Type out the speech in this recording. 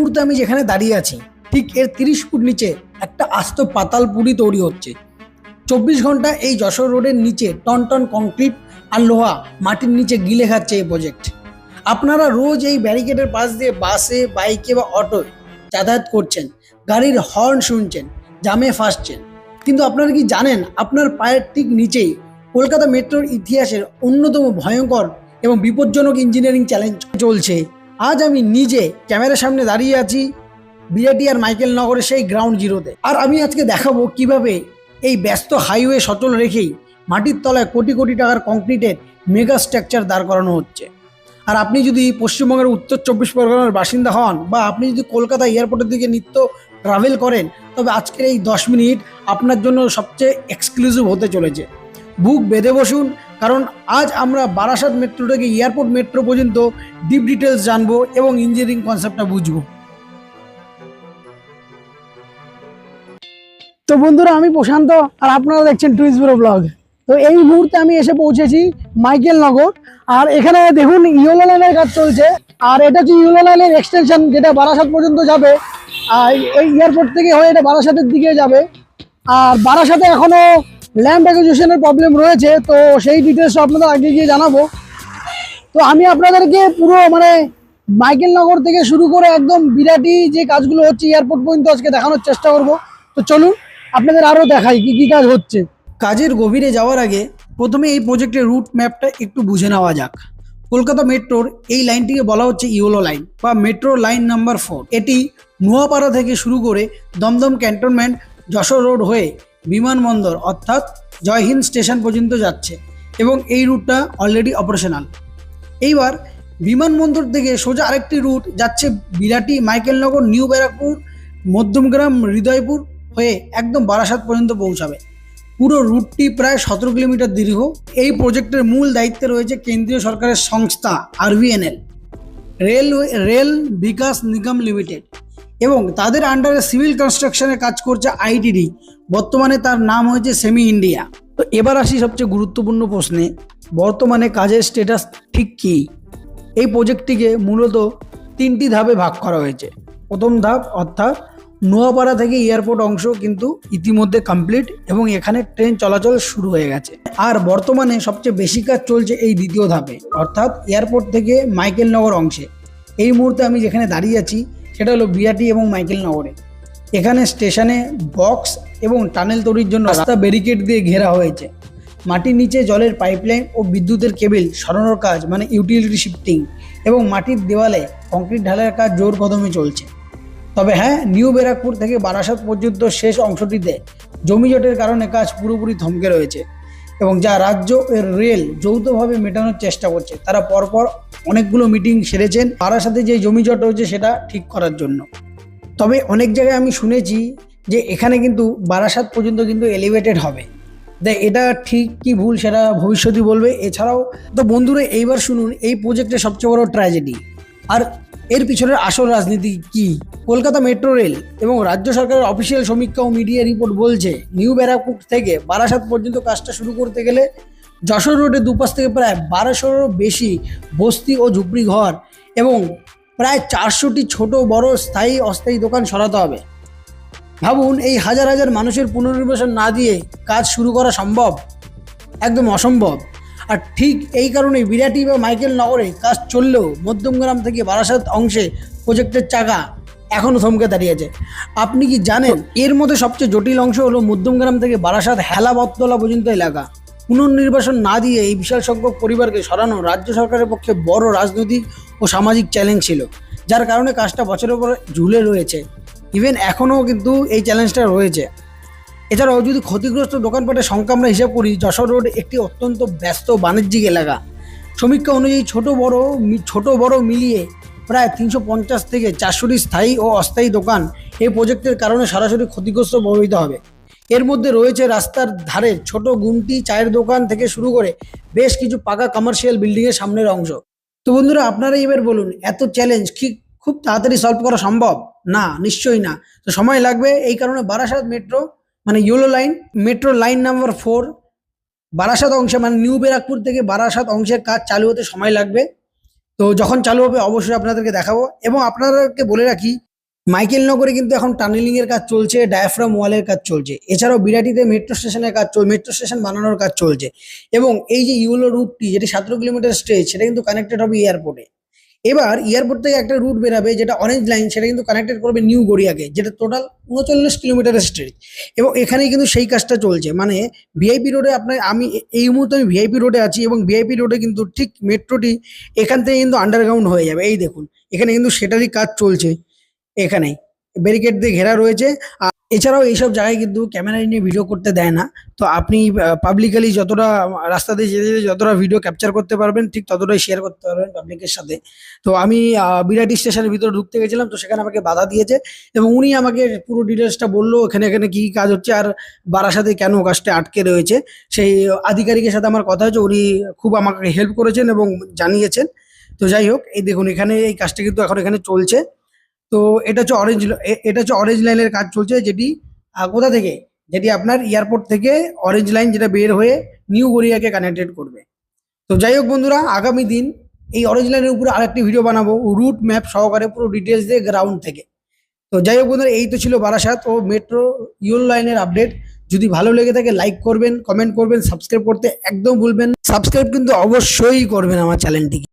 মুহূর্তে আমি যেখানে দাঁড়িয়ে আছি ঠিক এর 30 ফুট নিচে একটা আস্ত পাতালপুরি তৈরি হচ্ছে। 24 ঘন্টা এই যশোর রোডের নিচে টন টন কংক্রিট আর লোহা মাটির নিচে গিলে খাচ্ছে এই প্রজেক্ট। আপনারা রোজ এই ব্যারিকেডের পাশ দিয়ে বাসে, বাইকে বা অটোয় যাতায়াত করছেন, গাড়ির হর্ন শুনছেন, জামে ফাঁসছেন, কিন্তু আপনারা কি জানেন আপনার পায়ের ঠিক নিচেই কলকাতা মেট্রোর ইতিহাসের অন্যতম ভয়ঙ্কর এবং বিপজ্জনক ইঞ্জিনিয়ারিং চ্যালেঞ্জ চলছে। আজ আমি নিজে ক্যামেরার সামনে দাঁড়িয়ে আছি বিরাটি আর মাইকেল নগরের সেই গ্রাউন্ড জিরোতে। আর আমি আজকে দেখাবো কিভাবে এই ব্যস্ত হাইওয়ে সচল রেখেই মাটির তলায় কোটি কোটি টাকার কংক্রিটের মেগা স্ট্রাকচার দাঁড় করানো হচ্ছে। আর আপনি যদি পশ্চিমবঙ্গের উত্তর 24 পরগনার বাসিন্দা হন বা আপনি যদি কলকাতা এয়ারপোর্টের দিকে নিত্য ট্রাভেল করেন, তবে আজকের এই 10 মিনিট আপনার জন্য সবচেয়ে এক্সক্লুসিভ হতে চলেছে। বুক বেঁধে বসুন, কারণ আজ আমরা বারাসাত মেট্রো থেকে এয়ারপোর্ট মেট্রো পর্যন্ত ডিপ ডিটেলস জানবো এবং ইঞ্জিনিয়ারিং কনসেপ্টটা বুঝবো। তো বন্ধুরা, আমি প্রশান্ত আর আপনারা দেখছেন টুইস্ট ব্যুরো ব্লগ। তো এই মুহূর্তে আমি এসে পৌঁছেছি মাইকেল নগর। আর এখানে দেখুন ইয়েলো লাইনের কাজ চলছে, আর এটা হচ্ছে ইয়েলো লাইনের এক্সটেনশন, যেটা বারাসাত পর্যন্ত যাবে। আর এই এয়ারপোর্ট থেকে হয়ে এটা বারাসাতের দিকে যাবে। আর বারাসাতে এখনো ল্যাম্প অ্যাকুইজিশনের প্রবলেম রয়েছে, তো সেই ডিটেলস আপনাদের আগে গিয়ে জানাবো। তো আমি আপনাদেরকে পুরো মাইকেল নগর থেকে শুরু করে একদম বিরাটি যে কাজগুলো হচ্ছে এয়ারপোর্ট পর্যন্ত আজকে দেখানোর চেষ্টা করব। তো চলুন আপনাদের আরও দেখাই কি কি কাজ হচ্ছে। কাজের গভীরে যাওয়ার আগে প্রথমে এই প্রজেক্টের রুট ম্যাপটা একটু বুঝে নেওয়া যাক। কলকাতা মেট্রোর এই লাইনটিকে বলা হচ্ছে ইয়েলো লাইন বা মেট্রো লাইন নাম্বার 4। এটি নোয়াপাড়া থেকে শুরু করে দমদম ক্যান্টনমেন্ট, যশোর রোড হয়ে বিমানবন্দর অর্থাৎ জয়হিন্দ স্টেশন পর্যন্ত যাচ্ছে এবং এই রুটটা অলরেডি অপারেশনাল। এইবার বিমানবন্দর থেকে সোজা আরেকটি রুট যাচ্ছে বিরাটি, মাইকেলনগর, নিউ ব্যারাকপুর, মধ্যমগ্রাম, হৃদয়পুর হয়ে একদম বারাসাত পর্যন্ত পৌঁছাবে। পুরো রুটটি প্রায় 17 কিলোমিটার দীর্ঘ। এই প্রজেক্টের মূল দায়িত্বে রয়েছে কেন্দ্রীয় সরকারের সংস্থা RVNL, rail Vikas Nigam limited, এবং তাদের আন্ডারে সিভিল কনস্ট্রাকশনের কাজ করছে ITD। বর্তমানে তার নাম হয়েছে সেমি ইন্ডিয়া। তো এবার আসি সবচেয়ে গুরুত্বপূর্ণ প্রশ্নে, বর্তমানে কাজের স্ট্যাটাস ঠিক কী? এই প্রজেক্টটিকে মূলত 3টি ধাপে ভাগ করা হয়েছে। প্রথম ধাপ অর্থাৎ নোয়াপাড়া থেকে এয়ারপোর্ট অংশ কিন্তু ইতিমধ্যে কমপ্লিট এবং এখানে ট্রেন চলাচল শুরু হয়ে গেছে। আর বর্তমানে সবচেয়ে বেশি কাজ চলছে এই দ্বিতীয় ধাপে অর্থাৎ এয়ারপোর্ট থেকে মাইকেলনগর অংশে। এই মুহূর্তে আমি যেখানে দাঁড়িয়ে আছি সেটা হলো বিরাটি এবং মাইকেলনগরে। এখানে স্টেশনে বক্স এবং টানেল তৈরির জন্য রাস্তা ব্যারিকেড দিয়ে ঘেরা হয়েছে। মাটির নিচে জলের পাইপলাইন ও বিদ্যুতের কেবিল সরানোর কাজ ইউটিলিটি শিফটিং এবং মাটির দেওয়ালে কংক্রিট ঢালাইয়ের কাজ জোর কদমে চলছে। তবে হ্যাঁ, নিউ ব্যারাকপুর থেকে বারাসাত পর্যন্ত শেষ অংশটিতে জমিজটের কারণে কাজ পুরোপুরি থমকে রয়েছে এবং যা রাজ্য এর রেল যৌথভাবে মেটানোর চেষ্টা করছে। তারা পরপর অনেকগুলো মিটিং সেরেছেন বারাসাতে যে জমিজট হয়েছে সেটা ঠিক করার জন্য। তবে অনেক জায়গায় আমি শুনেছি যে এখানে কিন্তু বারাসাত পর্যন্ত কিন্তু এলিভেটেড হবে। এটা ঠিক কি ভুল সেটা ভবিষ্যৎই বলবে। এছাড়াও তো বন্ধুরা, এইবার শুনুন এই প্রজেক্টের সবচেয়ে বড় ট্র্যাজেডি আর এর পিছনের আসল রাজনীতি কি। কলকাতা মেট্রো রেল এবং রাজ্য সরকারের অফিসিয়াল সমীক্ষা ও মিডিয়া রিপোর্ট বলছে নিউ ব্যারাকপুর থেকে বারাসাত পর্যন্ত কাজটা শুরু করতে গেলে যশোর রোডে দুপাশ থেকে প্রায় 1200-এরও বেশি বস্তি ও ঝুপড়ি ঘর এবং প্রায় 400টি ছোট বড় স্থায়ী অস্থায়ী দোকান সরাতে হবে। ভাবুন, এই হাজার হাজার মানুষের পুনর্নির্বাসন না দিয়ে কাজ শুরু করা সম্ভব? একদম অসম্ভব। আর ঠিক এই কারণে বিরাটি বা মাইকেলনগরে কাজ চললেও মধ্যমগ্রাম থেকে বারাসাত অংশে প্রজেক্টের চাকা এখনও থমকে দাঁড়িয়েছে। আপনি কি জানেন এর মধ্যে সবচেয়ে জটিল অংশ হলো মধ্যমগ্রাম থেকে বারাসাত হেলাবততলা পর্যন্ত এলাকা। পুনর্নির্বাসন না দিয়ে এই বিশাল সংখ্যক পরিবারকে সরানো রাজ্য সরকারের পক্ষে বড় রাজনৈতিক ও সামাজিক চ্যালেঞ্জ ছিল, যার কারণে কাজটা বছরের পর ঝুলে রয়েছে। ইভেন এখনও কিন্তু এই চ্যালেঞ্জটা রয়েছে। এছাড়াও যদি ক্ষতিগ্রস্ত দোকানপাটের সংখ্যা আমরা হিসাব করি, যশোর রোড একটি অত্যন্ত ব্যস্ত বাণিজ্যিক এলাকা। সমীক্ষা অনুযায়ী ছোট বড় মিলিয়ে প্রায় 350 থেকে 400টি স্থায়ী ও অস্থায়ী দোকান এই প্রজেক্টের কারণে সরাসরি ক্ষতিগ্রস্ত প্রভাবিত হবে। এর মধ্যে রয়েছে রাস্তার ধারে ছোট গুমটি, চায়ের দোকান থেকে শুরু করে বেশ কিছু পাকা কমার্শিয়াল বিল্ডিংয়ের সামনের অংশ। তো বন্ধুরা, আপনারা এবার বলুন, এত চ্যালেঞ্জ কি খুব তাড়াতাড়ি সলভ করা সম্ভব? না, নিশ্চয়ই না। তো সময় লাগবে। এই কারণে Barasat metro yellow line, metro line number 4 Barasat অংশে নিউ ব্যারাকপুর থেকে বারাসাত অংশের কাজ চালু হতে সময় লাগবে। তো যখন চালু হবে অবশ্যই আপনাদেরকে দেখাবো। এবং আপনাদেরকে বলে রাখি, মাইকেলনগরে কিন্তু এখন টানেলিং এর কাজ চলছে, ডায়াফ্রাম ওয়ালের কাজ চলছে, এছাড়াও বিরাটিতে মেট্রো স্টেশনের কাজ চলছে, মেট্রো স্টেশন বানানোর কাজ চলছে। এবং এই যে ইউলো রুটটি যেটি 17 কিলোমিটার স্ট্রেচ, সেটা কিন্তু কানেক্টেড হবে এয়ারপোর্টে। এবার এয়ারপোর্ট থেকে একটা রুট বেরাবে যেটা অরেঞ্জ লাইন, সেটা কিন্তু কানেক্টেড করবে নিউ গড়িয়াকে, যেটা টোটাল 39 কিলোমিটার স্ট্রেচ। এবং এখানেই কিন্তু সেই কাজটা চলছে, মানে ভিআইপি রোডে আপনার এই মুহূর্তে আমি ভিআইপি রোডে আছি, এবং ভিআইপি রোডে কিন্তু ঠিক মেট্রোটি এখান থেকে কিন্তু আন্ডারগ্রাউন্ড হয়ে যাবে। এই দেখুন এখানে কিন্তু সেটারই কাজ চলছে, এখানেই ব্যারিকেড দিয়ে ঘেরা রয়েছে। আর এছাড়াও এইসব জায়গায় কিন্তু ক্যামেরা নিয়ে ভিডিও করতে দেয় না। তো আপনি পাবলিকালি যতটা রাস্তা দিয়ে যেতে যেতে যতটা ভিডিও ক্যাপচার করতে পারবেন, ঠিক ততটাই শেয়ার করতে পারবেন পাবলিকের সাথে। তো আমি বিরাটি স্টেশনের ভিতরে ঢুকতে গেছিলাম, তো সেখানে আমাকে বাধা দিয়েছে এবং উনি আমাকে পুরো ডিটেলসটা বললো, এখানে এখানে কি কাজ হচ্ছে আর বারাসাতে কেন কাজটা আটকে রয়েছে। সেই আধিকারিকের সাথে আমার কথা হয়েছে, উনি খুব আমাকে হেল্প করেছেন এবং জানিয়েছেন। তো যাই হোক, এই দেখুন এখানে এই কাজটা কিন্তু এখন এখানে চলছে। তো এটা হচ্ছে অরেঞ্জ লাইনের কাজ চলছে, যেটি কোথা থেকে, যেটি আপনার এয়ারপোর্ট থেকে অরেঞ্জ লাইন যেটা বের হয়ে নিউ গড়িয়াকে কানেক্টেড করবে। তো যাই হোক বন্ধুরা, আগামী দিন এই অরেঞ্জ লাইনের উপরে আরেকটি ভিডিও বানাবো রুট ম্যাপ সহকারে, পুরো ডিটেলস দিয়ে গ্রাউন্ড থেকে। তো যাই হোক বন্ধুরা, এই তো ছিল বারাসাত ও মেট্রো ইউলো লাইনের আপডেট। যদি ভালো লেগে থাকে লাইক করবেন, কমেন্ট করবেন, সাবস্ক্রাইব করতে একদম ভুলবেন। সাবস্ক্রাইব কিন্তু অবশ্যই করবেন আমার চ্যানেলটিকে।